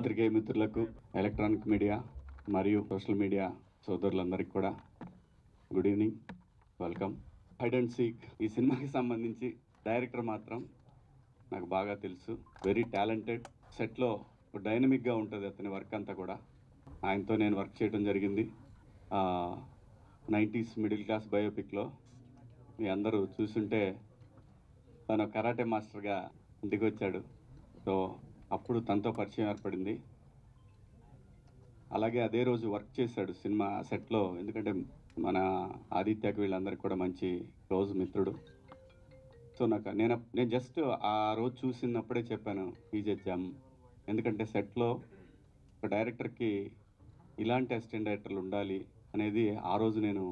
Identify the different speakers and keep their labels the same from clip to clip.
Speaker 1: పాత్రికేయ మిత్రులకు, electronic media మరియు సోషల్ మీడియా సోదరులందరికీ కూడా good evening, welcome. Hide and seek ఈ సినిమాకి సంబంధించి డైరెక్టర్ మాత్రం నాకు బాగా తెలుసు. Very talented. సెట్లో డైనమిక్గా ఉంటుంది అతని వర్క్ అంతా కూడా. ఆయనతో నేను వర్క్ చేయడం జరిగింది 90s మిడిల్ క్లాస్ బయోపిక్లో. మీ అందరూ చూసుంటే తను కరాటే మాస్టర్గా ఇంటికి వచ్చాడు. సో అప్పుడు తనతో పరిచయం ఏర్పడింది. అలాగే అదే రోజు వర్క్ చేశాడు సినిమా సెట్లో. ఎందుకంటే మన ఆదిత్యకి వీళ్ళందరికీ కూడా మంచి క్లోజ్ మిత్రుడు. సో నేను జస్ట్ ఆ రోజు చూసినప్పుడే చెప్పాను ఈజ్ ఎ జమ్. ఎందుకంటే సెట్లో ఒక డైరెక్టర్కి ఇలాంటి అసిస్టెంట్ డైరెక్టర్లు ఉండాలి అనేది ఆ రోజు నేను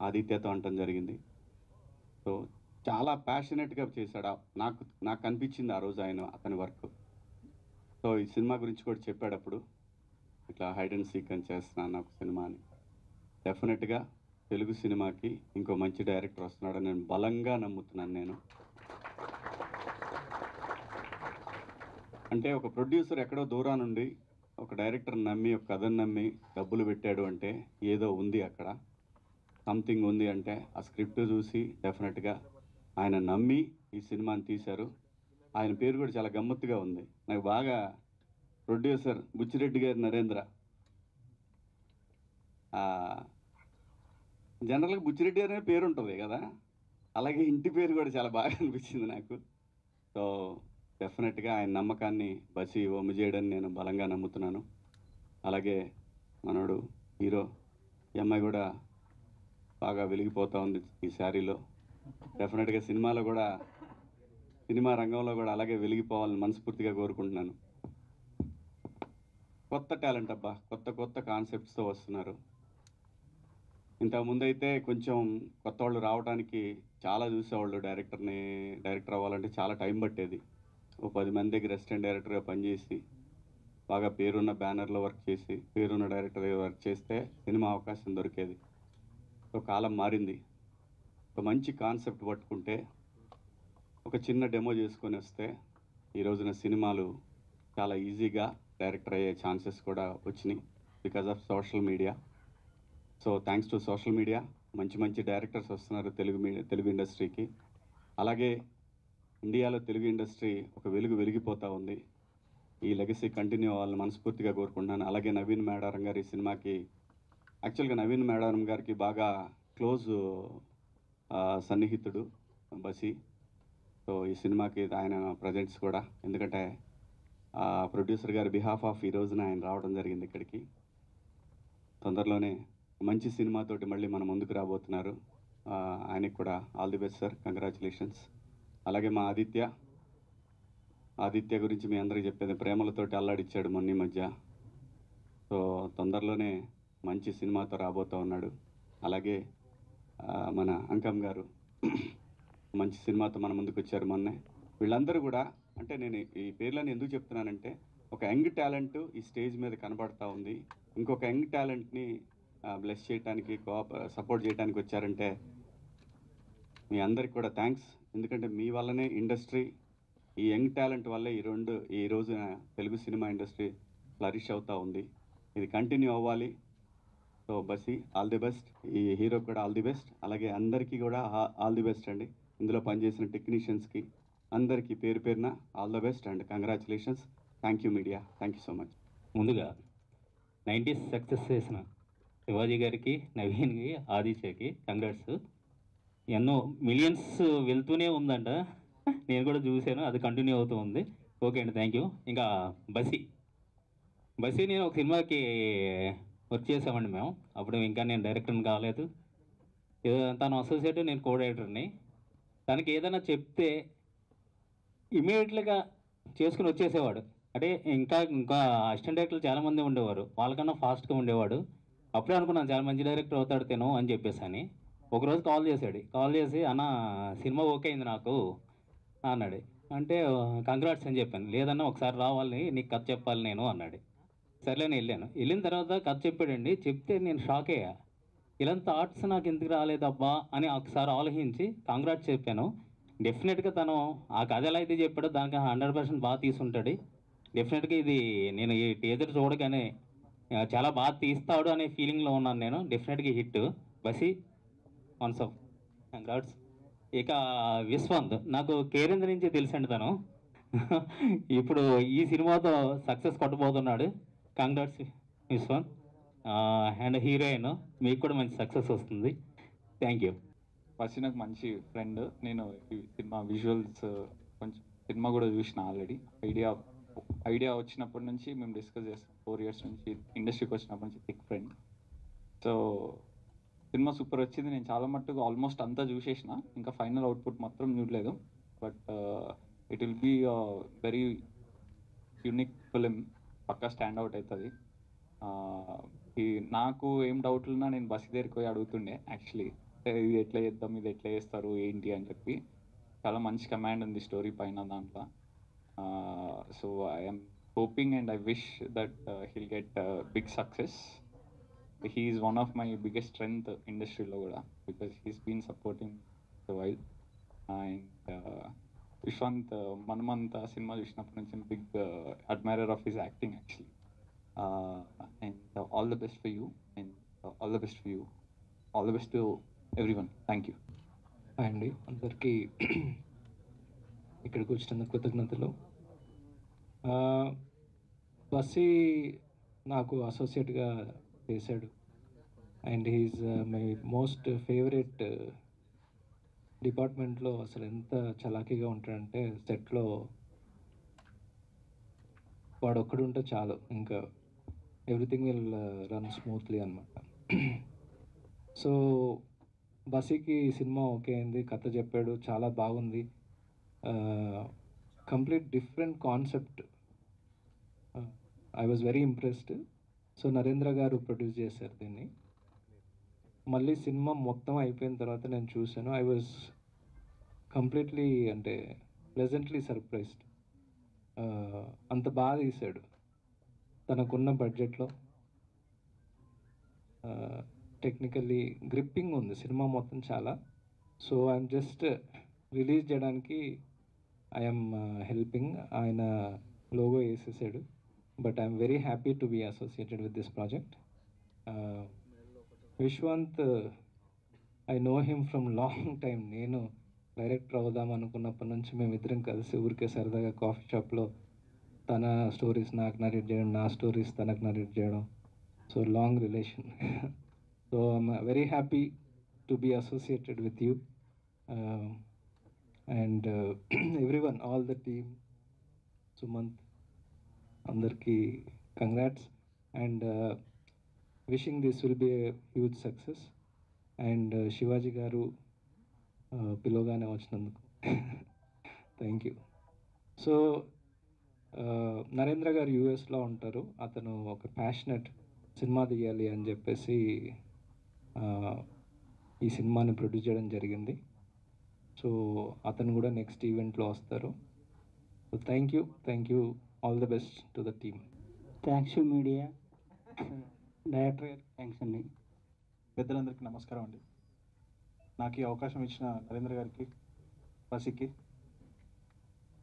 Speaker 1: ఆదిత్యతో అనటం జరిగింది. సో చాలా ప్యాషనెట్గా చేశాడు. నాకు అనిపించింది ఆ రోజు అతని వర్క్. సో ఈ సినిమా గురించి కూడా చెప్పాడప్పుడు, ఇట్లా హైడ్ అండ్ సీక్ అని చేస్తున్నాను నాకు సినిమా అని. డెఫినెట్గా తెలుగు సినిమాకి ఇంకో మంచి డైరెక్టర్ వస్తున్నాడని నేను బలంగా నమ్ముతున్నాను. నేను అంటే ఒక ప్రొడ్యూసర్ ఎక్కడో దూరం నుండి ఒక డైరెక్టర్ నమ్మి, ఒక కథను నమ్మి డబ్బులు పెట్టాడు అంటే ఏదో ఉంది అక్కడ, సంథింగ్ ఉంది. అంటే ఆ స్క్రిప్ట్ చూసి డెఫినెట్గా ఆయన నమ్మి ఈ సినిమాని తీశారు. ఆయన పేరు కూడా చాలా గమ్మత్తుగా ఉంది. నాకు బాగా ప్రొడ్యూసర్ బుచ్చిరెడ్డి గారి నరేంద్ర. జనరల్గా బుచ్చిరెడ్డి గారి పేరు ఉంటుంది కదా, అలాగే ఇంటి పేరు కూడా చాలా బాగా అనిపించింది నాకు. సో డెఫినెట్గా ఆయన నమ్మకాన్ని బసి ఒమ్ము చేయడని నేను బలంగా నమ్ముతున్నాను. అలాగే మనోడు హీరో, ఈ అమ్మాయి కూడా బాగా వెలిగిపోతూ ఉంది ఈ శారీలో. డెఫినెట్గా సినిమా రంగంలో కూడా అలాగే వెలిగిపోవాలని మనస్ఫూర్తిగా కోరుకుంటున్నాను. కొత్త టాలెంట్ అబ్బా, కొత్త కాన్సెప్ట్స్తో వస్తున్నారు. ఇంతకుముందు అయితే కొంచెం కొత్త వాళ్ళు రావడానికి చాలా చూసేవాళ్ళు. డైరెక్టర్ అవ్వాలంటే చాలా టైం పట్టేది. 10 మంది దగ్గర అసిస్టెంట్ డైరెక్టర్గా పనిచేసి బాగా పేరున్న బ్యానర్లో వర్క్ చేసి పేరున్న డైరెక్టర్గా వర్క్ చేస్తే సినిమా అవకాశం దొరికేది. సో కాలం మారింది. ఒక మంచి కాన్సెప్ట్ పట్టుకుంటే, ఒక చిన్న డెమో చేసుకొని వస్తే ఈ రోజున సినిమాలు చాలా ఈజీగా డైరెక్టర్ అయ్యే ఛాన్సెస్ కూడా వచ్చినాయి because of social media. So thanks to social media మంచి డైరెక్టర్స్ వస్తున్నారు తెలుగు ఇండస్ట్రీకి. అలాగే ఇండియాలో తెలుగు ఇండస్ట్రీ ఒక వెలిగిపోతూ ఉంది. ఈ లెగసీ కంటిన్యూ అవ్వాలని మనస్ఫూర్తిగా కోరుకుంటున్నాను. అలాగే నవీన్ మేడారం గారి సినిమాకి, యాక్చువల్గా నవీన్ మేడారం గారికి బాగా క్లోజ్ సన్నిహితుడు బసి. సో ఈ సినిమాకి ఆయన ప్రజెంట్స్ కూడా, ఎందుకంటే ప్రొడ్యూసర్ గారి బిహాఫ్ ఆఫ్ ఈ రోజున ఆయన రావడం జరిగింది ఇక్కడికి. తొందరలోనే మంచి సినిమాతోటి మళ్ళీ మన ముందుకు రాబోతున్నారు. ఆయనకి కూడా all the best sir, congratulations. అలాగే మా ఆదిత్య గురించి మీ అందరికీ చెప్పేది, ప్రేమలతోటి అల్లాడిచ్చాడు మొన్న మధ్య. సో తొందరలోనే మంచి సినిమాతో రాబోతూ ఉన్నాడు. అలాగే మన అంకమ్ గారు మంచి సినిమాతో మన ముందుకు వచ్చారు మొన్నే. వీళ్ళందరూ కూడా, అంటే నేను ఈ పేర్లను ఎందుకు చెప్తున్నానంటే, ఒక యంగ్ టాలెంట్ ఈ స్టేజ్ మీద కనబడతా ఉంది. ఇంకొక యంగ్ టాలెంట్ని బ్లెస్ చేయడానికి, సపోర్ట్ చేయడానికి వచ్చారంటే మీ అందరికి కూడా థ్యాంక్స్. ఎందుకంటే మీ వల్లనే ఇండస్ట్రీ, ఈ యంగ్ టాలెంట్ వల్లే ఈ రోజున తెలుగు సినిమా ఇండస్ట్రీ ఫ్లరిష్ అవుతూ ఉంది. ఇది కంటిన్యూ అవ్వాలి. So Basi all the best. ఈ హీరో కూడా ఆల్ ది బెస్ట్. అలాగే అందరికీ కూడా ఆల్ ది బెస్ట్ అండి. ఇందులో పనిచేసిన టెక్నీషియన్స్కి అందరికీ పేరు పేరున all the best and congratulations. Thank you media, thank you so much.
Speaker 2: ముందుగా 90s సక్సెస్ చేసిన శివాజీ గారికి, నవీన్కి, ఆదిత్యకి కంగ్రాట్స్. ఎన్నో మిలియన్స్ వెళ్తూనే ఉందంట, నేను కూడా చూశాను, అది కంటిన్యూ అవుతూ ఉంది. ఓకే అండి, థ్యాంక్ యూ. ఇంకా బసి నేను ఒక సినిమాకి వర్క్ చేసామండి మేము. అప్పుడు ఇంకా నేను డైరెక్టర్ని కాలేదు. తను అసోసియేట్, నేను కో డైరెక్టర్ని. తనకి ఏదైనా చెప్తే ఇమీడియట్గా చేసుకుని వచ్చేసేవాడు. అంటే ఇంకా అసిస్టెంట్ డైరెక్టర్లు చాలామంది ఉండేవారు, వాళ్ళకన్నా ఫాస్ట్గా ఉండేవాడు. అప్పుడే అనుకున్నాను చాలా మంచి డైరెక్టర్ అవుతాడు తను అని చెప్పేసి అని. ఒకరోజు కాల్ చేసి అన్న సినిమా ఓకే అయింది నాకు అన్నాడు. అంటే కంగ్రాట్స్ అని చెప్పాను. లేదన్నా ఒకసారి రావాలి, నీకు కథ చెప్పాలి నేను అన్నాడు. సర్లేని వెళ్ళిన తర్వాత కథ చెప్పాడండి. చెప్తే నేను షాక్ అయ్యా. ఇలాంటి థాట్స్ నాకు ఎందుకు రాలేదబ్బా అని ఒకసారి ఆలోచించి కంగ్రాట్స్ చెప్పాను. డెఫినెట్గా తను ఆ కథ ఎలా అయితే చెప్పాడో దానికి 100% బాగా తీసుంటాడు. డెఫినెట్గా ఇది నేను ఈ టీజర్ చూడగానే చాలా బాగా తీస్తాడు అనే ఫీలింగ్లో ఉన్నాను నేను. డెఫినెట్గా hit. Basi once of congrats. ఇక విశ్వంత్ నాకు కేరింద్ర నుంచి తెలుసండి తను. ఇప్పుడు ఈ సినిమాతో సక్సెస్ కొట్టబోతున్నాడు. కంగ్రాట్స్ విశ్వంత్. అండ్ హీరోయిన్ మీకు కూడా మంచి సక్సెస్ వస్తుంది. Thank you.
Speaker 3: ఫస్ట్ నాకు మంచి ఫ్రెండ్. నేను ఈ సినిమా విజువల్స్ కొంచెం సినిమా కూడా చూసిన ఆల్రెడీ. ఐడియా వచ్చినప్పటి నుంచి మేము డిస్కస్ చేస్తాం. 4 years నుంచి ఇండస్ట్రీకి వచ్చినప్పటి నుంచి thick friend. So cinema super వచ్చింది. నేను చాలా మట్టుకు ఆల్మోస్ట్ అంతా చూసేసిన, ఇంకా ఫైనల్ అవుట్పుట్ మాత్రం చూడలేదు. But it will be very unique film. పక్కా స్టాండ్ అవుట్ అవుతుంది. నాకు ఏం డౌట్లు ఉన్నా నేను బస్ దగ్గరికి పోయి అడుగుతుండే యాక్చువల్లీ, ఇది ఎట్లా చేద్దాం, ఇది ఎట్లా చేస్తారు ఏంటి అని చెప్పి. చాలా మంచి కమాండ్ ఉంది స్టోరీ పైన దాంట్లో. So I'm hoping and I wish that he'll get big success. He is one of my biggest strength ఇండస్ట్రీలో కూడా, because he's been supporting the while. And Vishwant Manamantha cinema చూసినప్పటి నుంచి big admirer of his acting actually. And all the best for you, and all the best for you, all the best to everyone. Thank you.
Speaker 4: అండి అందరికీ ఇక్కడికి వచ్చిన కృతజ్ఞతలు. బస్సీ నాకు అసోసియేట్గా చేశాడు. And he's my most favourite. డిపార్ట్మెంట్లో అసలు ఎంత చలాకీగా ఉంటాడంటే సెట్లో వాడు ఒక్కడుంటే చాలు, ఇంకా ఎవ్రీథింగ్ విల్ రన్ స్మూత్లీ అనమాట. సో బసీకి సినిమా ఓకే అయింది, కథ చెప్పాడు, చాలా బాగుంది. Complete different concept. I was very impressed. So Narendra గారు ప్రొడ్యూస్ చేశారు దీన్ని. మళ్ళీ సినిమా మొత్తం అయిపోయిన తర్వాత నేను చూశాను. ఐ వాజ్ కంప్లీట్లీ అంటే ప్లెజెంట్లీ సర్ప్రైజ్డ్. అంత బాగా తీశాడు తనకున్న బడ్జెట్లో. టెక్నికల్లీ గ్రిప్పింగ్ ఉంది సినిమా మొత్తం చాలా. సో ఐఎమ్ జస్ట్ రిలీజ్ చేయడానికి ఐఎమ్ హెల్పింగ్. ఆయన లోగో వేసేసాడు. But I'm very happy to be associated with this project. Vishwant, I know him from long time. నేను డైరెక్టర్ అవుదాం అనుకున్నప్పటి నుంచి మేమిద్దరం కలిసి ఊరికే సరదాగా కాఫీ షాప్లో తన స్టోరీస్ నాకు నరేట్ చేయడం, నా స్టోరీస్ తనకు నరేట్ చేయడం. So long relation. So I'm very happy to be associated with you and everyone, all the team, Sumanth, అందరికీ congrats and wishing this will be a huge success. And Shivaji garu పిలవగానే వచ్చినందుకు thank you. So Narendra గారు యూఎస్లో ఉంటారు. అతను ఒక passionate cinema తీయాలి అని చెప్పేసి ఈ సినిమాని ప్రొడ్యూస్ చేయడం జరిగింది. సో అతను కూడా నెక్స్ట్ ఈవెంట్లో వస్తారు. So thank you, all the best to the team.
Speaker 5: Thanks you media, director గారికి థ్యాంక్స్ అండి.
Speaker 6: పెద్దలందరికీ నమస్కారం అండి. నాకు ఈ అవకాశం ఇచ్చిన నరేంద్ర గారికి, బసీకి,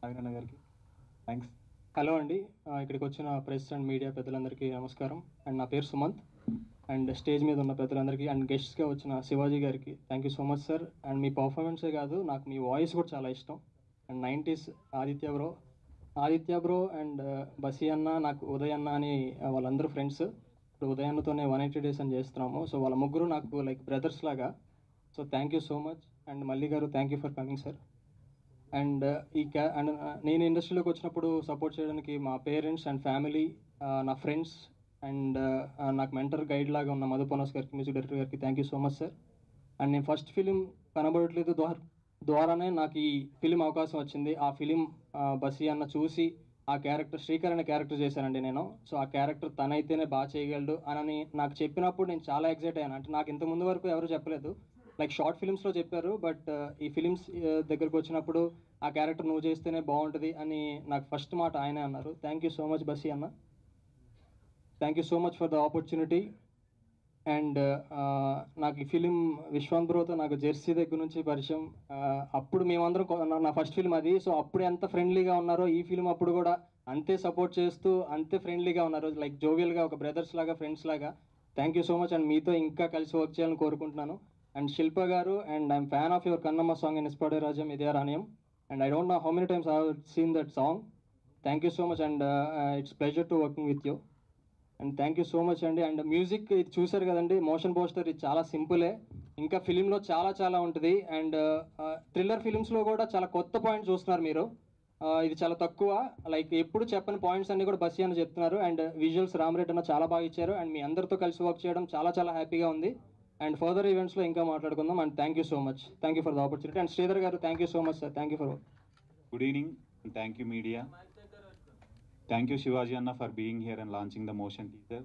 Speaker 6: నవీనన్న గారికి థ్యాంక్స్.
Speaker 7: హలో అండి, ఇక్కడికి వచ్చిన ప్రెస్ అండ్ మీడియా పెద్దలందరికీ నమస్కారం. అండ్ నా పేరు సుమంత్. అండ్ స్టేజ్ మీద ఉన్న పెద్దలందరికీ అండ్ గెస్ట్స్గా వచ్చిన శివాజీ గారికి thank you so much sir. And మీ పర్ఫార్మెన్సే కాదు, నాకు మీ వాయిస్ కూడా చాలా ఇష్టం. And 90s Aditya bro and Basi అన్న, నాకు ఉదయ్ అన్న అని వాళ్ళందరూ ఫ్రెండ్స్. ఇప్పుడు ఉదయ్ అన్నతోనే 180 days అని చేస్తున్నాము. సో వాళ్ళ ముగ్గురు నాకు లైక్ బ్రదర్స్ లాగా. So thank you so much. And Malli garu thank you for coming sir. And and నేను ఇండస్ట్రీలోకి వచ్చినప్పుడు సపోర్ట్ చేయడానికి మా పేరెంట్స్ అండ్ ఫ్యామిలీ, నా ఫ్రెండ్స్ అండ్ నాకు మెంటర్ గైడ్ లాగా ఉన్న మధుపనోస్ గారికి, మ్యూజిక్ డైరెక్టర్ గారికి thank you so much sir. And నేను ఫస్ట్ ఫిలిం కనబడట్లేదు ద్వారానే నాకు ఈ ఫిలిం అవకాశం వచ్చింది. ఆ ఫిలిం బసీ అన్న చూసి ఆ క్యారెక్టర్ శ్రీకర్ అనే క్యారెక్టర్ చేశానండి నేను. సో ఆ క్యారెక్టర్ తనైతేనే బాగా చేయగలడు అని నాకు చెప్పినప్పుడు నేను చాలా ఎక్సైట్ అయ్యాను. అంటే నాకు ఇంత ముందు వరకు ఎవరు చెప్పలేదు, లైక్ షార్ట్ ఫిలిమ్స్లో చెప్పారు. బట్ ఈ ఫిలిమ్స్ దగ్గరకు వచ్చినప్పుడు ఆ క్యారెక్టర్ నువ్వు చేస్తేనే బాగుంటుంది అని నాకు ఫస్ట్ మాట ఆయనే అన్నారు. థ్యాంక్ యూ సో మచ్ బసీ అన్న. Thank you so much for the opportunity. And నాకు ఈ ఫిలిం విశ్వాంత్ బ్రోతో నాకు జెర్సీ దగ్గర నుంచి పరిచయం. అప్పుడు మేమందరం నా ఫస్ట్ ఫిల్మ్ అది. సో అప్పుడు ఎంత ఫ్రెండ్లీగా ఉన్నారో ఈ ఫిలిం అప్పుడు కూడా అంతే సపోర్ట్ చేస్తూ అంతే ఫ్రెండ్లీగా ఉన్నారు, లైక్ జోవియల్గా, ఒక బ్రదర్స్ లాగా, ఫ్రెండ్స్ లాగా. Thank you so much. And మీతో ఇంకా కలిసి వర్క్ చేయాలని కోరుకుంటున్నాను. And Shilpa garu, and I'm fan of your Kannamma song inspired రాజ్యం ఇదే రాణ్యం. And I don't know how many times I have seen that song. Thank you so much. And it's pleasure to working with you. And thank you so much అండి. And music ఇది చూసారు కదండి, motion poster, ఇది చాలా సింపులే. ఇంకా ఫిలింలో చాలా ఉంటుంది. అండ్ థ్రిల్లర్ ఫిలిమ్స్లో కూడా చాలా కొత్త పాయింట్స్ చూస్తున్నారు మీరు. ఇది చాలా తక్కువ, లైక్ ఎప్పుడు చెప్పని పాయింట్స్ అన్ని కూడా బస్సి అని చెప్తున్నారు. అండ్ విజువల్స్ రామరెడ్డి అన్న చాలా బాగా ఇచ్చారు. అండ్ మీ అందరితో కలిసి వర్క్ చేయడం చాలా హ్యాపీగా ఉంది. అండ్ ఫర్దర్ ఈవెంట్స్లో ఇంకా మాట్లాడుకుందాం. And thank you so much. Thank you for the opportunity. And Sridhar garu, thank you so much sir. Thank you for
Speaker 8: Good evening and thank you media. Thank you Shivaji Anna for being here and launching the motion teaser.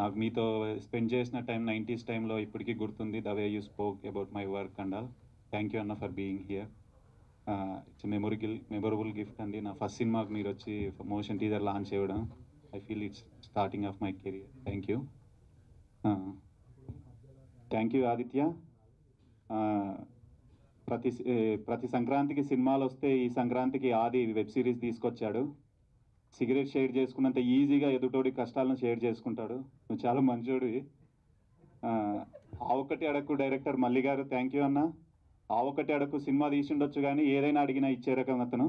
Speaker 8: నాకు మీతో spend చేసిన time 90s టైంలో ఇప్పటికీ గుర్తుంది. The way you spoke about my work and all. Thank you అన్న for being here. It's memorable gift అండి. నా first సినిమాకి మీరు వచ్చి మోషన్ టీజర్ లాంచ్ చేయడం, I feel it's starting of my career. Thank you. Thank you Aditya. ప్రతి సంక్రాంతికి సినిమాలు వస్తే ఈ సంక్రాంతికి ఆది వెబ్ సిరీస్ తీసుకొచ్చాడు. సిగరెట్ షేర్ చేసుకున్నంత ఈజీగా ఎదుటోడి కష్టాలను షేర్ చేసుకుంటాడు. నువ్వు చాలా మంచోడివి. ఆ ఒక్కటి అడక్కు director Malli garu, thank you అన్న. ఆ ఒక్కటి అడక్కు సినిమా తీసిండొచ్చు కానీ ఏదైనా అడిగినా ఇచ్చే రకం అతను.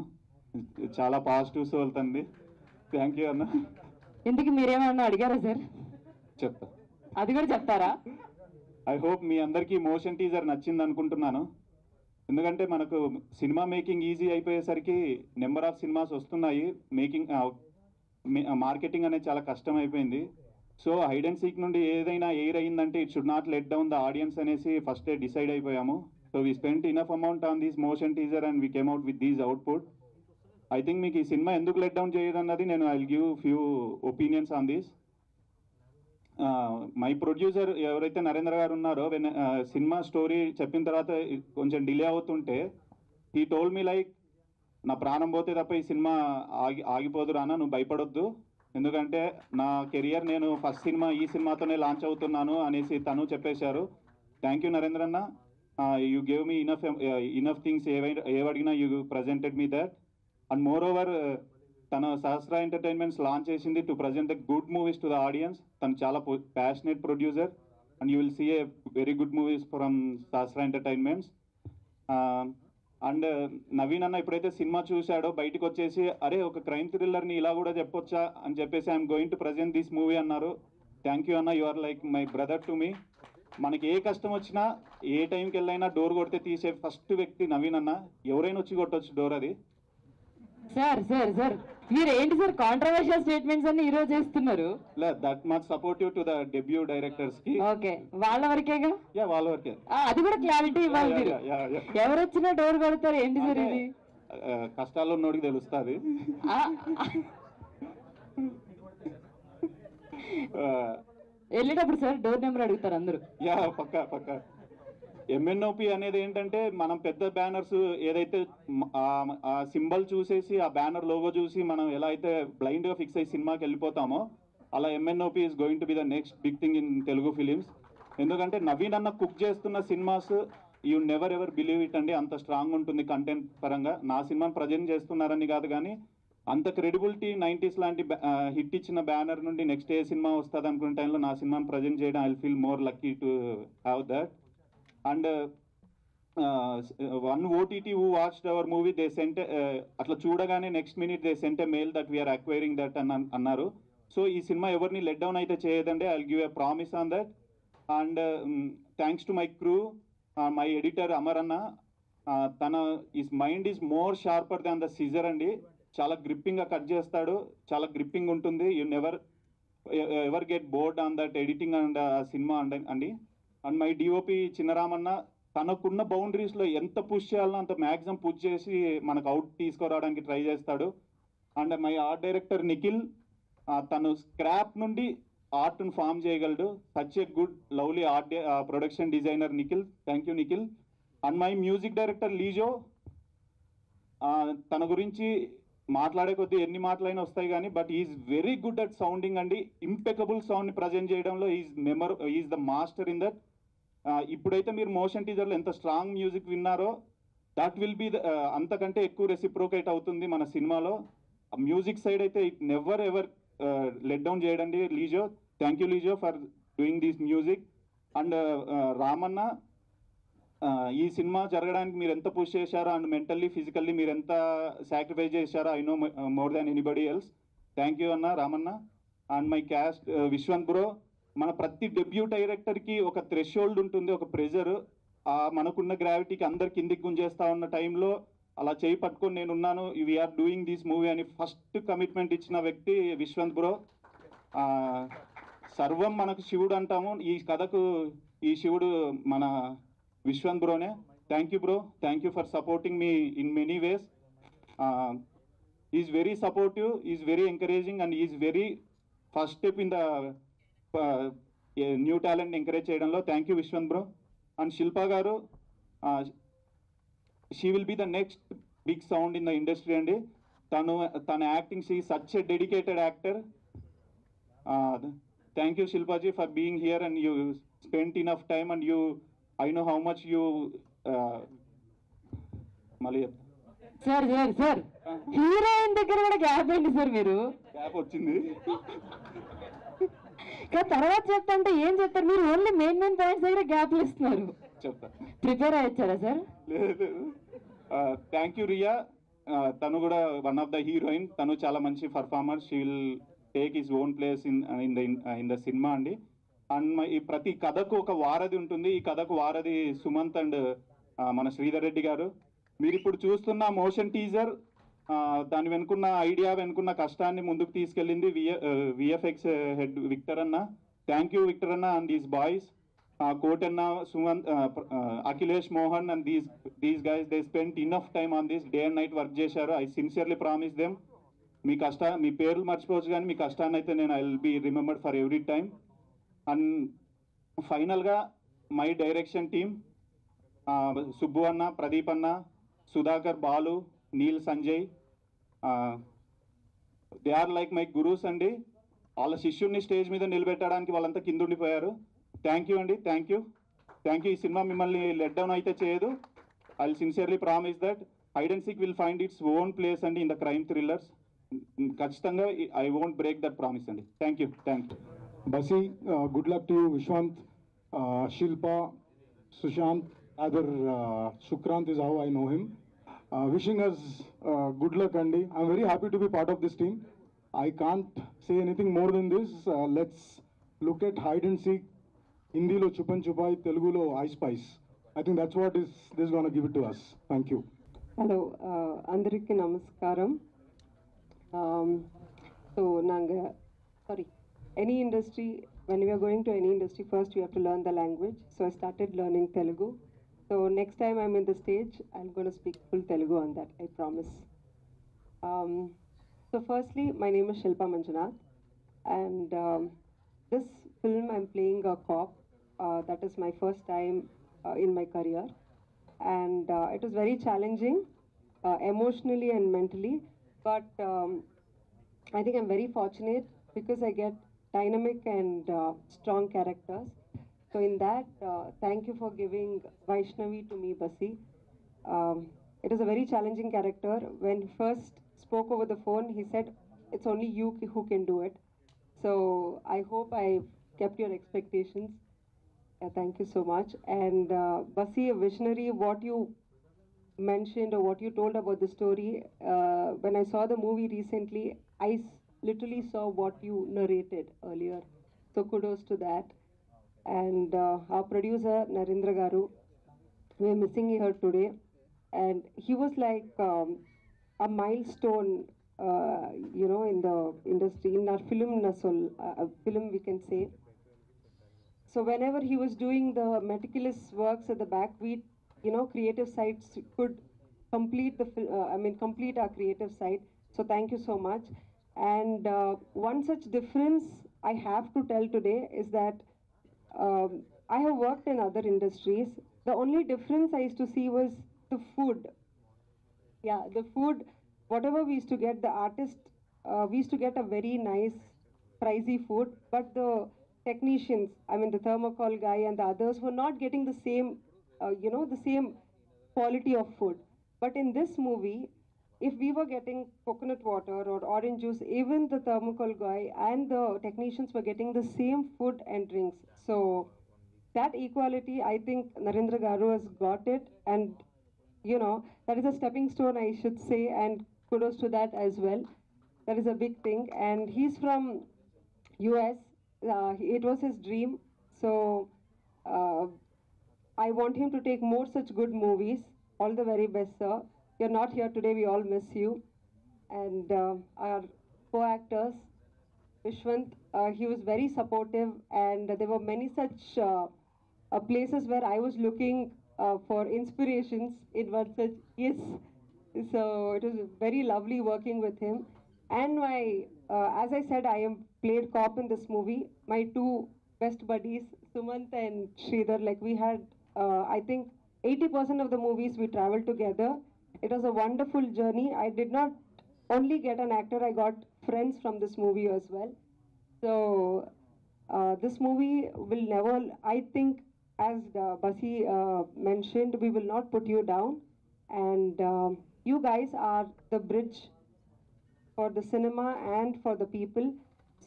Speaker 8: చాలా పాజిటివ్స్ వెళ్తుంది. థ్యాంక్ యూ అన్న.
Speaker 9: ఎందుకు మీరేమన్నా అడిగారా సార్?
Speaker 8: చెప్తా,
Speaker 9: అది కూడా చెప్తారా?
Speaker 8: ఐ హోప్ మీ అందరికీ మోషన్ టీజర్ నచ్చింది అనుకుంటున్నాను. ఎందుకంటే మనకు సినిమా మేకింగ్ ఈజీ అయిపోయేసరికి నెంబర్ ఆఫ్ సినిమాస్ వస్తున్నాయి. మార్కెటింగ్ అనేది చాలా కష్టం అయిపోయింది. సో హైడ్ అండ్ సీక్ నుండి ఏదైనా ఎయిర్ అయ్యిందంటే it should not let down the audience అనేసి ఫస్టే డిసైడ్ అయిపోయాము. So we spent enough amount on this motion teaser and we came out with these output. I think మీకు ఈ సినిమా ఎందుకు లెట్ డౌన్ చేయదన్నది నేను I will give few opinions on this. My producer ఎవరైతే నరేంద్ర గారు ఉన్నారో, సినిమా స్టోరీ చెప్పిన తర్వాత కొంచెం డిలే అవుతుంటే ఈ టోల్ మీ లైక్, నా ప్రాణం పోతే తప్ప ఈ సినిమా ఆగిపోదు రానా, నువ్వు భయపడొద్దు, ఎందుకంటే నా కెరియర్ నేను ఫస్ట్ సినిమా ఈ సినిమాతోనే లాంచ్ అవుతున్నాను అనేసి తను చెప్పేశారు. థ్యాంక్ యూ నరేంద్ర అన్న. You gave me enough things. ఏవడిగినా you presented me that. And moreover తన సహస్ర ఎంటర్టైన్మెంట్స్ లాంచ్ చేసింది to present the good movies to the audience. తను చాలా passionate producer and you will see a very good movies from Sahasra entertainments. And Naveen అన్న ఎప్పుడైతే cinema చూశాడో బయటకు వచ్చేసి అరే ఒక క్రైమ్ థ్రిల్లర్ని ఇలా కూడా చెప్పొచ్చా అని చెప్పేసి I'm going to present this movie అన్నారు. థ్యాంక్ యూ అన్న. You are like my brother to me. మనకి ఏ కష్టం వచ్చినా ఏ టైంకి వెళ్ళైనా డోర్ కొడితే తీసే ఫస్ట్ వ్యక్తి నవీన్ అన్న. ఎవరైనా వచ్చి కొట్టొచ్చు డోర్. అది
Speaker 9: సార్ సార్ సార్ మీరు ఏంటి సార్ కాంట్రవర్షియల్ స్టేట్మెంట్స్ అన్ని ఈ రోజు చేస్తున్నారు?
Speaker 8: That much supportive to the debut directors కి.
Speaker 9: ఓకే, వాళ్ళ వరకేగా?
Speaker 8: యా, వాళ్ళ వరకే.
Speaker 9: అది కూడా క్లారిటీ ఇవ్వాలి మీరు. ఎవరు వచ్చినా డోర్ కొడతారు ఏంటి సార్ ఇది?
Speaker 8: కష్టాల్లో ఉన్నోడికి తెలుస్తుంది.
Speaker 9: వెళ్ళేటప్పుడు సార్ డోర్ నెంబర్ అడుగుతారు అందరూ.
Speaker 8: యా, పక్కా. ఎంఎన్ఓపి అనేది ఏంటంటే మనం పెద్ద బ్యానర్స్ ఏదైతే ఆ సింబల్ చూసేసి ఆ బ్యానర్ లోగో చూసి మనం ఎలా అయితే బ్లైండ్గా ఫిక్స్ అయ్యి సినిమాకి వెళ్ళిపోతామో అలా MNOP is going to be the next big thing in Telugu films. ఎందుకంటే నవీన్ అన్న కుక్ చేస్తున్న cinemas you never ever believe it అండి. అంత స్ట్రాంగ్ ఉంటుంది కంటెంట్ పరంగా. నా సినిమాని ప్రజెంట్ చేస్తున్నారని కాదు కానీ అంత క్రెడిబిలిటీ 90s లాంటి హిట్ ఇచ్చిన బ్యానర్ నుండి నెక్స్ట్ ఏ సినిమా వస్తుంది అనుకునే టైంలో నా సినిమాని ప్రజెంట్ చేయడం I feel more lucky to have that. And one OTT who watched our movie they sent, అట్లా చూడగానే next minute they sent a mail that we're acquiring that అని అన్నారు. సో ఈ సినిమా ఎవరిని లెట్ డౌన్ అయితే చేయదండి. I will give a promise on that. And thanks to my crew, my editor Amar అన్న. తన is mind is more sharper than the scissor అండి. చాలా గ్రిప్పింగ్గా కట్ చేస్తాడు, చాలా గ్రిప్పింగ్ ఉంటుంది. You ever get bored on that editing and సినిమా అండి. అండ్ మై డిఓపి చిన్నరామన్న తనకున్న బౌండరీస్లో ఎంత పుష్ చేయాలనో అంత మ్యాక్సిమం పుష్ చేసి మనకు అవుట్ తీసుకురావడానికి ట్రై చేస్తాడు. And my art director Nikhil, తను స్క్రాప్ నుండి ఆర్ట్ను ఫామ్ చేయగలడు. Such a good lovely art production designer Nikhil. Thank you Nikhil. And my music director Lijo, తన గురించి మాట్లాడే కొద్దీ ఎన్ని మాటలైనా వస్తాయి కానీ but is very good at sounding అండి. ఇంపెకబుల్ సౌండ్ని ప్రజెంట్ చేయడంలో is the master in that. ఇప్పుడైతే మీరు మోషన్ టీజర్లో ఎంత స్ట్రాంగ్ మ్యూజిక్ విన్నారో దట్ విల్ బి అంతకంటే ఎక్కువ రెసిప్రోకేట్ అవుతుంది మన సినిమాలో. మ్యూజిక్ సైడ్ అయితే it never ever let down చేయడండి Lijo. Thank you Lijo for doing this music. And రామన్న, ఈ సినిమా జరగడానికి మీరు ఎంత పుష్ చేశారో అండ్ మెంటల్లీ ఫిజికల్లీ మీరు ఎంత సాక్రిఫైస్ చేశారో I know more than anybody else. Thank you అన్న రామన్న. And my cast Vishwant bro. మన ప్రతి డెబ్యూ డైరెక్టర్కి ఒక థ్రెషోల్డ్ ఉంటుంది, ఒక ప్రెజర్. మనకున్న గ్రావిటీకి అందరు కిందికి గుంజేస్తా ఉన్న టైంలో అలా చేయి పట్టుకొని నేనున్నాను, వీఆర్ డూయింగ్ దిస్ మూవీ అని ఫస్ట్ కమిట్మెంట్ ఇచ్చిన వ్యక్తి విశ్వంత్ బ్రో. సర్వం మనకు శివుడు అంటాము, ఈ కథకు ఈ శివుడు మన విశ్వంత్ బ్రోనే. Thank you bro, thank you for supporting me in many ways. Is very supportive, is very encouraging and is very first step in the new talent encourage చేయడంలో. Thank you Vishwanth bro. And Shilpa garu, she will be the next big sound in the industry అండి. తన acting, she such a dedicated actor. Thank you Shilpa ji for being here and you spent enough time and you I know how much you మళ్ళీ
Speaker 9: sir sir sir heroine దగ్గర కూడా gap ఏంటి sir? మీరు
Speaker 8: gap వచ్చింది
Speaker 9: తర్వాత చెప్తా ఏం చెప్తారు మీరు? ఓన్లీ మెయిన్ పాయింట్స్ దగ్గర గ్యాప్లు ఇస్తున్నారు.
Speaker 8: చెప్తా.
Speaker 9: ప్రిపేర్ అయ్యారా సార్?
Speaker 8: లేదు. Thank you Riya. తను కూడా వన్ ఆఫ్ ద హీరోయిన్. తను చాలా మంచి performer. She will take his own place in the cinema అండి. అండ్ ఈ ప్రతి కథకు ఒక వారధి ఉంటుంది. ఈ కథకు వారధి సుమంత్ అండ్ మన శ్రీధర్ రెడ్డి గారు. మీరు ఇప్పుడు చూస్తున్న మోషన్ టీజర్, దాని వెనుకున్న ఐడియా, వెనుకున్న కష్టాన్ని ముందుకు తీసుకెళ్ళింది విఎఫ్ఎక్స్ హెడ్ విక్టర్ అన్న. థ్యాంక్ యూ విక్టర్ అన్న and these boys, Kotanna, Sumanth, Akhilesh, Mohan and these guys, they spent enough time on this. Day and night work చేశారు. I sincerely promise them. మీ పేర్లు మర్చిపోవచ్చు కానీ మీ కష్టాన్ని అయితే నేను I will be remembered for every time. And ఫైనల్గా మై డైరెక్షన్ టీమ్, సుబ్బు అన్న, ప్రదీప్ అన్న, Sudhakar, Balu, Neel, Sanjay, they are like my gurus అండి. వాళ్ళ శిష్యుడిని స్టేజ్ మీద నిలబెట్టడానికి వాళ్ళంతా కింద ఉండిపోయారు. థ్యాంక్ యూ అండి, థ్యాంక్ యూ, థ్యాంక్ యూ. ఈ సినిమా మిమ్మల్ని లెట్ డౌన్ అయితే చేయదు. I will sincerely promise that hide and seek will find its own place అండి ఇన్ ద క్రైమ్ థ్రిల్లర్స్. ఖచ్చితంగా I won't break that promise అండి. Thank you, thank you.
Speaker 10: Basi, good luck to you, Vishwant, Shilpa, Sushant, either Shukrant is how I know him. Wishing us good luck, Andy. I'm very happy to be part of this team. I can't say anything more than this. Let's look at hide and seek. Hindi lo chupan chupai, Telugu lo I spice. I think that's what this is going to give it to us. Thank you.
Speaker 11: Hello, Andariki Namaskaram. So, any industry, when we are going to any industry, first we have to learn the language. So I started learning Telugu. So next time I'm in the stage, I'm going to speak full Telugu on that, I promise. So firstly, my name is Shilpa Manjunath, and this film I'm playing a cop. That is my first time in my career, and it was very challenging, emotionally and mentally, but I think I'm very fortunate because I get dynamic and strong characters. So in that, thank you for giving Vaishnavi to me, Basi. It is a very challenging character. When he first spoke over the phone, he said, it's only you who can do it. So I hope I kept your expectations. Thank you so much. And Basi, a visionary, what you mentioned or what you told about the story, when I saw the movie recently, I literally saw what you narrated earlier. So kudos to that. And our producer, Narendra Garu, we're missing her today. And he was like a milestone, in the industry, in our film, film we can say. So whenever he was doing the meticulous works at the back, we, creative sides could complete complete our creative side. So thank you so much. And one such difference I have to tell today is that I have worked in other industries. The only difference I used to see was the food. Yeah, the food whatever we used to get, the artist, we used to get a very nice, pricey food, but the technicians, I mean the thermocol guy and the others were not getting the same, the same quality of food. But in this movie, if we were getting coconut water or orange juice, even the thermocol guy and the technicians were getting the same food and drinks. So that equality, I think Narendra Garu has got it, and that is a stepping stone, I should say, and kudos to that as well. That is a big thing, and he's from US. It was his dream, so I want him to take more such good movies. All the very best, sir. You're not here today, we all miss you. And our co-actors, Vishwant, he was very supportive, and there were many such places where I was looking for inspirations in one such, yes. So it was very lovely working with him. And my, as I said, I am played cop in this movie. My two best buddies, Sumant and Sridhar, like we had, I think 80% of the movies we traveled together. It was a wonderful journey. I did not only get an actor, I got friends from this movie as well. So this movie will never, I think, as Basi mentioned, we will not put you down. And you guys are the bridge for the cinema and for the people.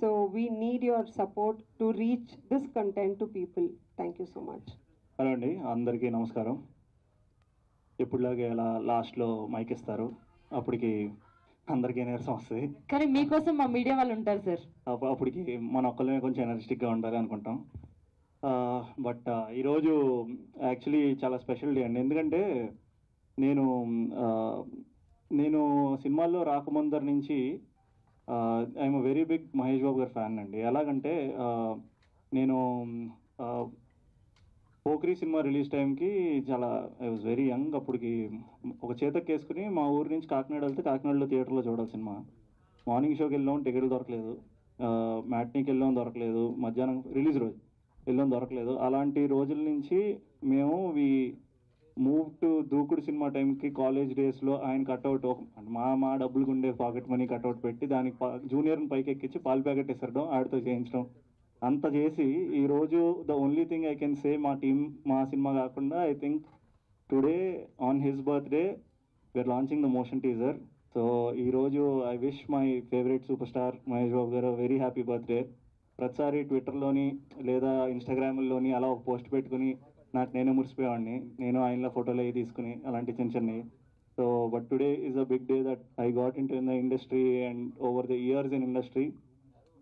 Speaker 11: So we need your support to reach this content to people. Thank you so much.
Speaker 12: Hello అండి, అందరికీ నమస్కారం. ఎప్పుడులాగే అలా లాస్ట్లో mic ఇస్తారు, అప్పటికి అందరికీ నీరసం వస్తుంది.
Speaker 9: కానీ మీకోసం మా మీడియా వాళ్ళు ఉంటారు సార్.
Speaker 12: అప్పటికి మన ఒక్కళ్ళమే కొంచెం ఎనర్జెటిక్గా ఉండాలి అనుకుంటాం. బట్ ఈరోజు యాక్చువల్లీ చాలా స్పెషల్ డే అండి. ఎందుకంటే నేను సినిమాల్లో రాకముందరి నుంచి I'm very big Mahesh Babu గారి ఫ్యాన్ అండి. ఎలాగంటే నేను పోక్రీ సినిమా రిలీజ్ టైంకి చాలా ఐ వాజ్ వెరీ యంగ్. అప్పటికి ఒక చేతకు వేసుకుని మా ఊరి నుంచి కాకినాడ వెళ్తే కాకినాడలో థియేటర్లో చూడాలి సినిమా. మార్నింగ్ షోకి వెళ్ళాం, టికెట్లు దొరకలేదు. మ్యాట్నీకి వెళ్ళాం, దొరకలేదు. మధ్యాహ్నం రిలీజ్ రోజు వెళ్ళాం, దొరకలేదు. అలాంటి రోజుల నుంచి మేము మూవ్ టు దూకుడు సినిమా టైంకి కాలేజ్ డేస్లో ఆయన కట్అవుట్ మా డబ్బులు ఉండే పాకెట్ మనీ కట్అవుట్ పెట్టి దానికి జూనియర్ని పైకి ఎక్కించి పాలు ప్యాకెట్ ఇసరడం, ఆడితో చేయించడం, అంత చేసి ఈరోజు the only thing I can say మా సినిమా కాకుండా I think today on his birthday we're launching the motion teaser. So ఈరోజు I wish my favourite super star Mahesh Babu garu very happy birthday. ప్రతిసారి ట్విట్టర్లోని లేదా ఇన్స్టాగ్రామ్లోని అలా ఒక పోస్ట్ పెట్టుకుని నాకు నేనే మురిసిపోయేవాడిని, నేను ఆయనలో ఫోటోలు అవి తీసుకుని అలాంటి చిన్నవి. So but today is a big day that I got into in the industry and over the years in industry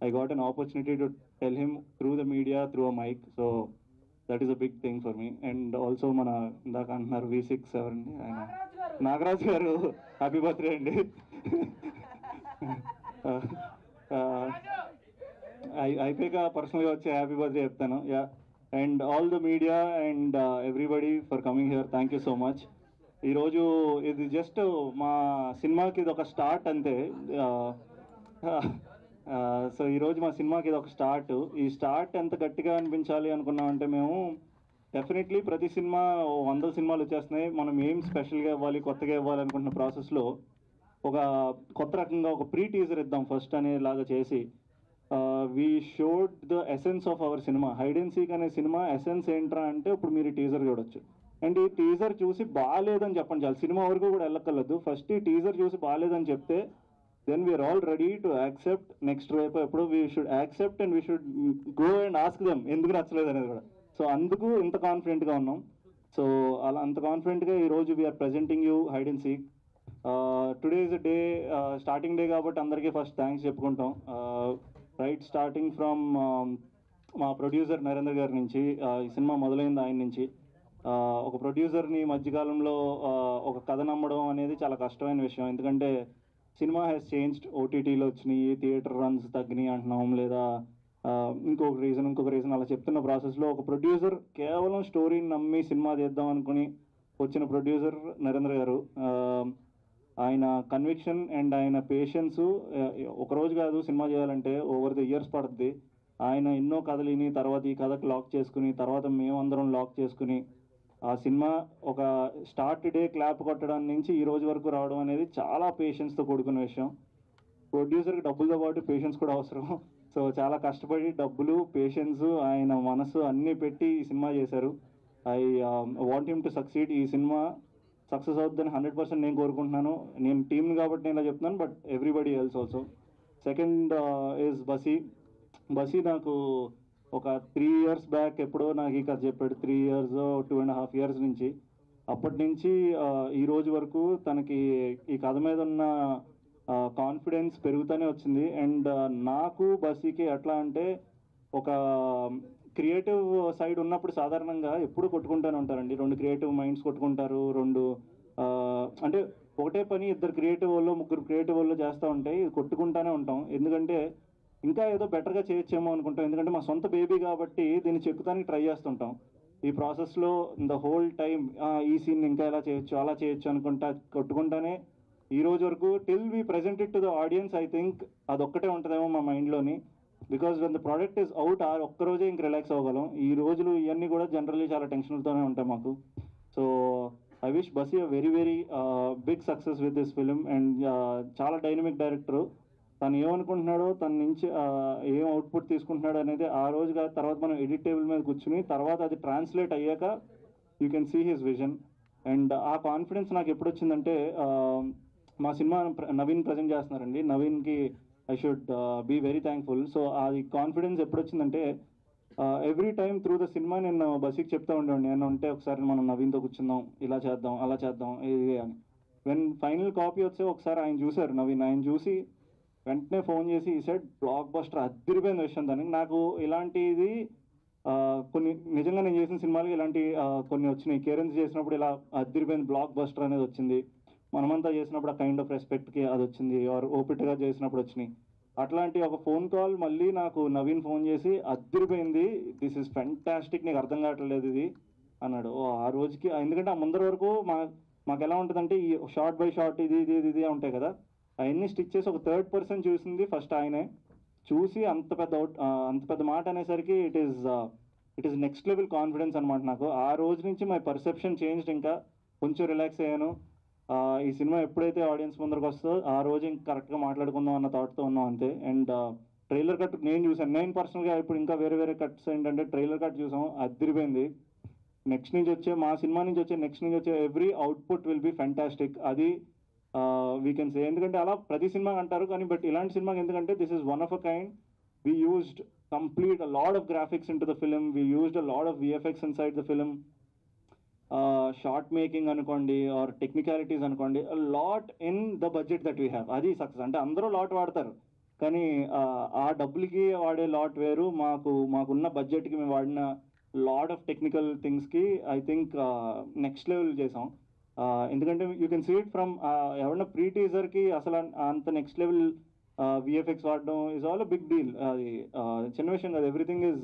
Speaker 12: I got an opportunity to tell him through the media, through a mic. So that is a big thing for me. And also mana indaaka antunaru V6 evarandi ayana Nagaraj garu happy birthday andi. అయిపోయాక పర్సనల్గా వచ్చి happy birthday చెప్తాను. Yeah, and all the media and everybody for coming here, thank you so much. ఈరోజు ఇది just మా సినిమాకి ఇది ఒక స్టార్ట్ అంతే. సో ఈరోజు మా సినిమాకి ఇది ఒక స్టార్ట్. ఈ స్టార్ట్ ఎంత గట్టిగా అనిపించాలి అనుకున్నామంటే మేము డెఫినెట్లీ ప్రతి సినిమా 100 సినిమాలు వచ్చేస్తున్నాయి. మనం ఏం స్పెషల్గా ఇవ్వాలి, కొత్తగా ఇవ్వాలి అనుకుంటున్న ప్రాసెస్లో ఒక కొత్త రకంగా ఒక ప్రీ టీజర్ ఇద్దాం ఫస్ట్ అనేలాగా చేసి we showed the essence of our cinema. Hide and seek అనే సినిమా ఎసెన్స్ ఏంట్రా అంటే ఇప్పుడు మీరు టీజర్ చూడొచ్చు. అండ్ ఈ టీజర్ చూసి బాగాలేదని చెప్పండి చాలు, సినిమా వరకు కూడా వెళ్ళక్కర్లేదు. ఫస్ట్ ఈ టీజర్ చూసి బాగాలేదని చెప్తే then we are all ready to accept next రేపు ఎప్పుడు we should accept and we should go and ask them ఎందుకు నచ్చలేదు అనేది కూడా. సో అందుకు ఇంత కాన్ఫిడెంట్గా ఉన్నాం. సో అలా అంత కాన్ఫిడెంట్గా ఈరోజు we're presenting you hide and seek. Today is day, starting day కాబట్టి అందరికీ ఫస్ట్ థ్యాంక్స్ చెప్పుకుంటాం. రైట్ స్టార్టింగ్ ఫ్రమ్ మా ప్రొడ్యూసర్ నరేంద్ర గారి నుంచి, ఈ సినిమా మొదలైంది ఆయన నుంచి. ఒక ప్రొడ్యూసర్ని మధ్యకాలంలో ఒక కథ నమ్మడం అనేది చాలా కష్టమైన విషయం. ఎందుకంటే సినిమా హ్యాస్ చేంజ్డ్, ఓటీటీలో వచ్చినాయి, థియేటర్ రన్స్ తగ్గినాయి అంటున్నాం, లేదా ఇంకొక రీజన్ అలా చెప్తున్న ప్రాసెస్లో ఒక ప్రొడ్యూసర్ కేవలం స్టోరీని నమ్మి సినిమా తీద్దాం అనుకుని వచ్చిన ప్రొడ్యూసర్ నరేంద్ర గారు. ఆయన కన్విక్షన్ అండ్ ఆయన పేషెన్సు, ఒకరోజు కాదు సినిమా చేయాలంటే ఓవర్ ద ఇయర్స్ పడుతుంది. ఆయన ఎన్నో కథలు విని తర్వాత ఈ కథకు లాక్ చేసుకుని తర్వాత మేమందరం లాక్ చేసుకుని ఆ సినిమా ఒక స్టార్ట్ డే క్లాప్ కొట్టడం నుంచి ఈ రోజు వరకు రావడం అనేది చాలా పేషెన్స్తో కూడుకున్న విషయం. ప్రొడ్యూసర్కి డబ్బులతో పాటు పేషెన్స్ కూడా అవసరం. సో చాలా కష్టపడి డబ్బులు, పేషెన్స్, ఆయన మనసు అన్నీ పెట్టి ఈ సినిమా చేశారు. I want him to succeed. ఈ సినిమా సక్సెస్ అవుతుందని 100% నేను కోరుకుంటున్నాను. నేను టీమ్ని కాబట్టి నేను ఇలా చెప్తున్నాను, but everybody else also. Second is Basi నాకు ఒక 3 years బ్యాక్ ఎప్పుడో నాకు ఈ కథ చెప్పాడు. 3 years 2.5 years నుంచి. అప్పటి నుంచి ఈ రోజు వరకు తనకి ఈ కథ మీద ఉన్న కాన్ఫిడెన్స్ పెరుగుతూనే వచ్చింది. అండ్ నాకు బసీకి ఎట్లా అంటే ఒక క్రియేటివ్ సైడ్ ఉన్నప్పుడు సాధారణంగా ఎప్పుడు కొట్టుకుంటూనే ఉంటారండి. 2 క్రియేటివ్ మైండ్స్ కొట్టుకుంటారు. అంటే ఒకటే పని 2 క్రియేటివ్ వాళ్ళు 3 క్రియేటివ్ వాళ్ళు చేస్తూ ఉంటాయి, కొట్టుకుంటూనే ఉంటాం. ఎందుకంటే ఇంకా ఏదో బెటర్గా చేయొచ్చేమో అనుకుంటాం. ఎందుకంటే మా సొంత బేబీ కాబట్టి దీన్ని చెక్కుతానికి ట్రై చేస్తుంటాం. ఈ ప్రాసెస్లో ద హోల్ టైం ఈ సీన్ ఇంకా ఎలా చేయొచ్చు, అలా చేయొచ్చు అనుకుంటా కొట్టుకుంటానే ఈ రోజు వరకు till we present it to the audience. I think అదొక్కటే ఉంటుందేమో మా మైండ్లోని. Because when the product is out ఒక్కరోజే ఇంక రిలాక్స్ అవ్వగలం. ఈ రోజులు ఇవన్నీ కూడా జనరల్లీ చాలా టెన్షన్లతోనే ఉంటాయి మాకు. So I wish Basi a very very big success with this film. And చాలా డైనమిక్ డైరెక్టరు. తను ఏమనుకుంటున్నాడో, తన నుంచి ఏం అవుట్పుట్ తీసుకుంటున్నాడో అనేది ఆ రోజుగా తర్వాత మనం ఎడిట్ టేబుల్ మీద కూర్చుని తర్వాత అది ట్రాన్స్లేట్ అయ్యాక you can see his vision. And ఆ కాన్ఫిడెన్స్ నాకు ఎప్పుడు వచ్చిందంటే మా సినిమా నవీన్ ప్రజెంట్ చేస్తున్నారండి. నవీన్కి I should be very thankful. So అది కాన్ఫిడెన్స్ ఎప్పుడు వచ్చిందంటే every time through the cinema నేను బసీకి చెప్తూ ఉండేవాడిని. నేను ఉంటే ఒకసారి మనం నవీన్తో కూర్చుందాం, ఇలా చేద్దాం, అలా చేద్దాం, ఇది అని. వెన్ ఫైనల్ కాపీ వచ్చే ఒకసారి ఆయన చూశారు నవీన్. ఆయన చూసి వెంటనే ఫోన్ చేసి ఈ సైడ్ బ్లాక్ బస్టర్ అదిరిపోయిన విషయం. దానికి నాకు ఇలాంటిది కొన్ని నిజంగా నేను చేసిన సినిమాలకి ఇలాంటి కొన్ని వచ్చినాయి. కేరెన్స్ చేసినప్పుడు ఇలా అదిరిపోయిన బ్లాక్ బస్టర్ అనేది వచ్చింది. మనమంతా చేసినప్పుడు ఆ కైండ్ ఆఫ్ రెస్పెక్ట్కి అది వచ్చింది. ఆర్ ఓపిట్గా చేసినప్పుడు వచ్చినాయి. అట్లాంటి ఒక ఫోన్ కాల్ మళ్ళీ నాకు నవీన్ ఫోన్ చేసి అదిరిపోయింది, దిస్ ఇస్ ఫెంటాస్టిక్, నీకు అర్థం కావట్లేదు ఇది అన్నాడు. ఆ రోజుకి ఎందుకంటే ఆ ముందర వరకు మాకు ఎలా ఉంటుందంటే ఈ షార్ట్ బై షార్ట్ ఇది ఉంటాయి కదా, అవన్నీ స్టిచ్ చేసి ఒక థర్డ్ పర్సన్ చూసింది ఫస్ట్ ఆయనే. చూసి అంత పెద్ద మాట అనేసరికి it is next level confidence అనమాట నాకు. ఆ రోజు నుంచి మై పర్సెప్షన్ చేంజ్డ్. ఇంకా కొంచెం రిలాక్స్ అయ్యాను. ఈ సినిమా ఎప్పుడైతే ఆడియన్స్ ముందరకు వస్తుందో ఆ రోజు ఇంకా కరెక్ట్గా మాట్లాడుకుందాం అన్న థాట్తో ఉన్నాం అంతే. అండ్ ట్రైలర్ కట్ నేను చూసాను. నేను పర్సనల్గా ఇప్పుడు ఇంకా వేరే కట్స్ ఏంటంటే ట్రైలర్ కట్ చూసాం, అదిరిపోయింది. నెక్స్ట్ నుంచి వచ్చే మా సినిమా నుంచి వచ్చే every output will be fantastic. అది వీ కెన్ సే. ఎందుకంటే అలా ప్రతి సినిమా అంటారు కానీ బట్ ఇలాంటి సినిమాకి ఎందుకంటే this is one of a kind. We used complete a lot of graphics in to the film. We used a lot of VFX in side the film. Short making అనుకోండి are technicalities అనుకోండి, lot in the budget that we have. అది success. అంటే అందరూ lot వాడతారు కానీ ఆ డబ్బులకి వాడే లాట్ వేరు. మాకున్న బడ్జెట్కి మేము వాడిన లాట్ ఆఫ్ టెక్నికల్ థింగ్స్కి ఐ థింక్ నెక్స్ట్ లెవెల్ చేసాం. ఎందుకంటే you can see it from ఎవరన్నా ప్రీ టీజర్కి అసలు అంత నెక్స్ట్ లెవెల్ విఎఫ్ఎక్స్ వాడడం is all a big deal. అది చిన్న విషయం కాదు. Everything is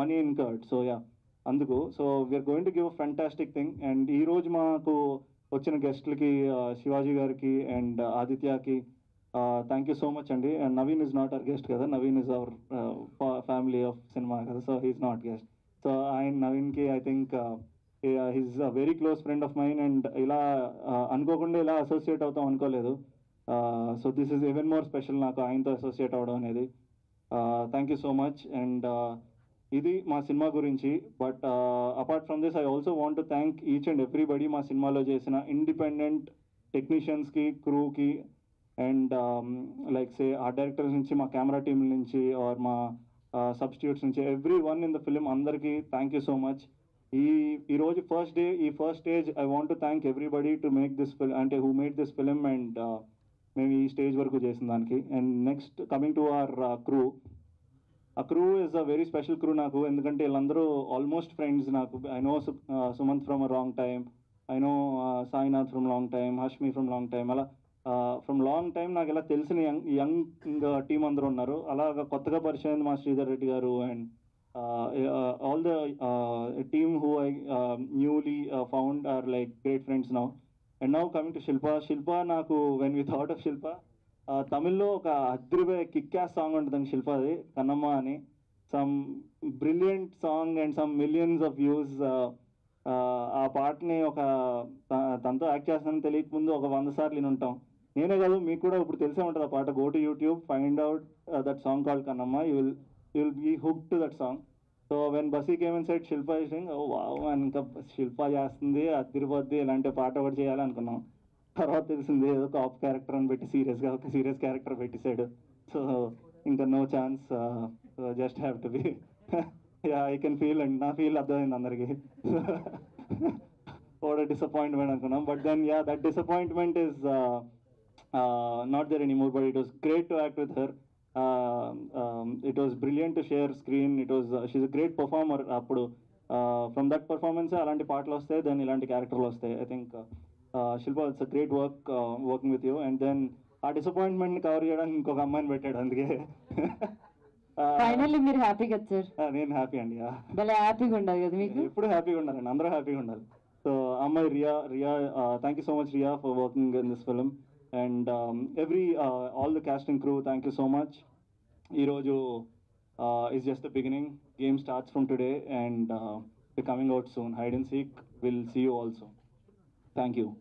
Speaker 12: money incurred. So yeah, అందుకు so we're going to give a fantastic thing. And ఈరోజు మాకు వచ్చిన గెస్ట్లకి శివాజీ గారికి అండ్ ఆదిత్యకి థ్యాంక్ యూ సో మచ్ అండి. And Naveen is not our guest కదా, Naveen is our family of cinema కదా, so he is not guest. So నవీన్కి I think he's a very close friend of mine. And ఇలా అనుకోకుండా ఇలా అసోసియేట్ అవుతాం అనుకోలేదు. So this is even more special నాకు ఆయనతో అసోసియేట్ అవ్వడం అనేది. Thank you so much. And ఇది మా సినిమా గురించి. But apart from this I also want to thank each and everybody మా సినిమాలో చేసిన ఇండిపెండెంట్ టెక్నీషియన్స్కి, క్రూకి అండ్ లైక్ సే ఆ డైరెక్టర్స్ నుంచి, మా కెమెరా టీమ్ నుంచి ఆర్ మా సబ్స్టిట్యూట్స్ నుంచి, every one in the film అందరికీ థ్యాంక్ యూ సో మచ్. ఈరోజు first stage I want to thank everybody to make this film, అంటే who made this film and మేము ఈ స్టేజ్ వరకు చేసిన దానికి. And next coming to our crew. ఆ crew is a very special crew నాకు. ఎందుకంటే వీళ్ళందరూ ఆల్మోస్ట్ ఫ్రెండ్స్ నాకు. I know Sumanth from a long time, I know Sainath from long time, Hashmi from long time. అలా ఫ్రమ్ లాంగ్ టైమ్ నాకు ఇలా తెలిసిన young team అందరూ ఉన్నారు. అలాగా కొత్తగా పరిచయం మా Sridhar Reddy garu and all the team who I newly found are like great friends now. And now coming to Shilpa నాకు when we thought of Shilpa, తమిళ్లో ఒక అద్భుతమైన కిక్ యాస్ సాంగ్ ఉంటుందండి శిల్పది, కన్నమ్మ అని. Some brilliant song and some millions of views. ఆ పాటని తనతో act చేస్తానని తెలియక ముందు ఒక 100 సార్లు విని ఉంటాం. నేనే కాదు, మీకు కూడా ఇప్పుడు తెలిసే ఉంటుంది ఆ పాట. Go to YouTube, find out that song called Kannamma, you will be hook to that song. So when Basi came and said Shilpa is doing, oh wow, ఇంకా శిల్ప చేస్తుంది, అదిరిపోద్ది, ఇలాంటి పాట ఒకటి చేయాలనుకున్నాం. తర్వాత తెలిసింది ఏదో కాప్ క్యారెక్టర్ అని పెట్టి ఒక సీరియస్ క్యారెక్టర్ పెట్టేశాడు. సో ఇంకా no chance, just have to be I can feel, and నా ఫీల్ అర్థమైంది అందరికీ. వాట్ డిసప్పాయింట్మెంట్ అనుకున్నాం. But then that disappointment is not there anymore, but it was great to act with her. It was brilliant to share screen. She's a great performer. Appudu from that performance alanti paatlu vastayi, then ilanti characterlu vastayi. I think Shilpa, it's a great work working with you. And then aa disappointment ni cover cheyadaniki inkoka ammayini pettadu, అందుకే
Speaker 9: finally మీరు హ్యాపీగా వచ్చారు.
Speaker 12: నేను happy అండి.
Speaker 9: భలే హ్యాపీగా ఉండదు కదా మీకు?
Speaker 12: ఎప్పుడు హ్యాపీగా ఉండాలండి, అందరూ హ్యాపీగా ఉండాలి. సో అమ్మాయి Riya, thank you so much Riya for working in this film. And all the cast and crew, thank you so much. Iroju is just the beginning. Game starts from today, and we're coming out soon. Hide and Seek will see you also. Thank you.